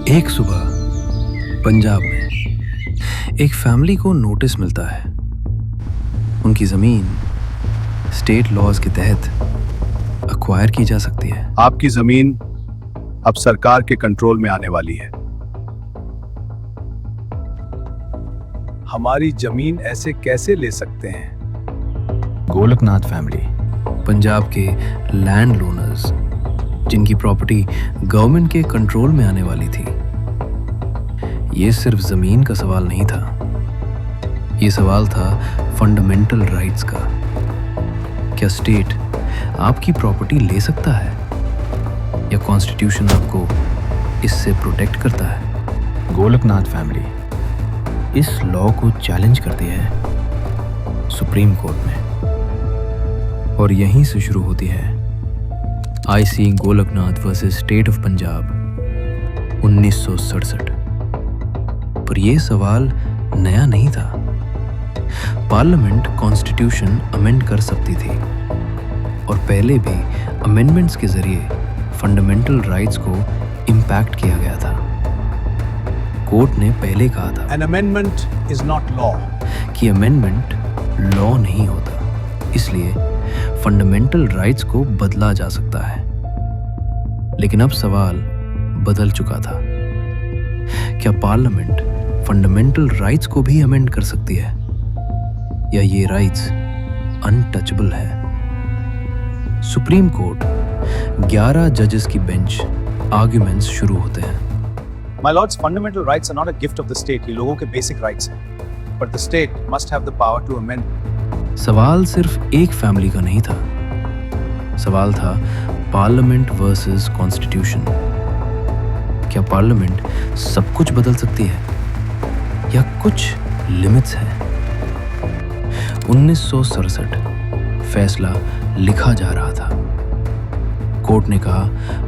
एक सुबह पंजाब में एक फैमिली को नोटिस मिलता है। उनकी जमीन स्टेट लॉज के तहत अक्वायर की जा सकती है। आपकी जमीन अब सरकार के कंट्रोल में आने वाली है। हमारी जमीन ऐसे कैसे ले सकते हैं? गोलकनाथ फैमिली, पंजाब के लैंड लोनर्स जिनकी प्रॉपर्टी गवर्नमेंट के कंट्रोल में आने वाली थी। ये सिर्फ जमीन का सवाल नहीं था, ये सवाल था फंडामेंटल राइट्स का। क्या स्टेट आपकी प्रॉपर्टी ले सकता है या कॉन्स्टिट्यूशन आपको इससे प्रोटेक्ट करता है? गोलकनाथ फैमिली इस लॉ को चैलेंज करती है सुप्रीम कोर्ट में, और यहीं से शुरू होती है IC Golaknath versus state of Punjab 1967। पर यह सवाल नया नहीं था। पार्लियामेंट कॉन्स्टिट्यूशन अमेंड कर सकती थी और पहले भी अमेंडमेंट्स के जरिए फंडामेंटल राइट्स को इम्पैक्ट किया गया था। कोर्ट ने पहले कहा था An amendment is not law. कि अमेंडमेंट लॉ नहीं होता, इसलिए फंडामेंटल राइट्स को बदला जा सकता है। लेकिन अब सवाल बदल चुका था। क्या पार्लियामेंट फंडामेंटल राइट्स को भी अमेंड कर सकती है या ये राइट्स अनटचेबल है? सुप्रीम कोर्ट 11 जजेस की बेंच आर्ग्यूमेंट्स शुरू होते हैं। My lords, fundamental rights are not a gift of the state. ये लोगों के बेसिक राइट्स हैं, but the state must have the power to amend. सवाल सिर्फ एक फैमिली का नहीं था, सवाल था पार्लियामेंट वर्सेस कॉन्स्टिट्यूशन। क्या पार्लियामेंट सब कुछ बदल सकती है या कुछ लिमिट्स हैं? 1967 फैसला लिखा जा रहा था। कोर्ट ने कहा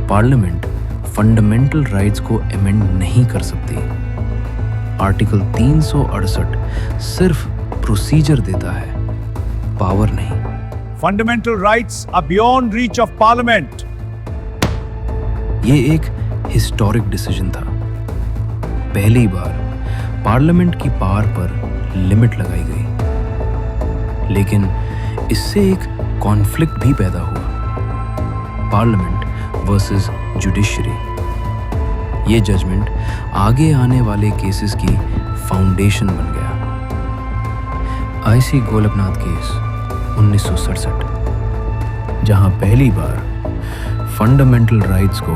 पार्लियामेंट फंडामेंटल राइट्स को अमेंड नहीं कर सकती। आर्टिकल 368 सिर्फ प्रोसीजर देता है, पावर नहीं। Fundamental rights are beyond reach of parliament. ये एक हिस्टोरिक डिसीजन था। पहली बार पार्लियामेंट की पावर पर लिमिट लगाई गई, लेकिन इससे एक कॉन्फ्लिक्ट भी पैदा हुआ, पार्लियामेंट वर्सेस जुडिशरी। ये जजमेंट आगे आने वाले केसेस की फाउंडेशन बन गया। आईसी गोलकनाथ केस 1967, जहां पहली बार फंडामेंटल राइट्स को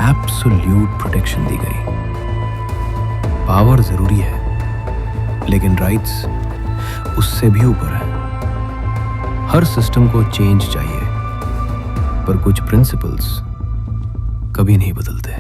एब्सोल्यूट प्रोटेक्शन दी गई। पावर जरूरी है, लेकिन राइट्स उससे भी ऊपर है। हर सिस्टम को चेंज चाहिए, पर कुछ प्रिंसिपल्स कभी नहीं बदलते।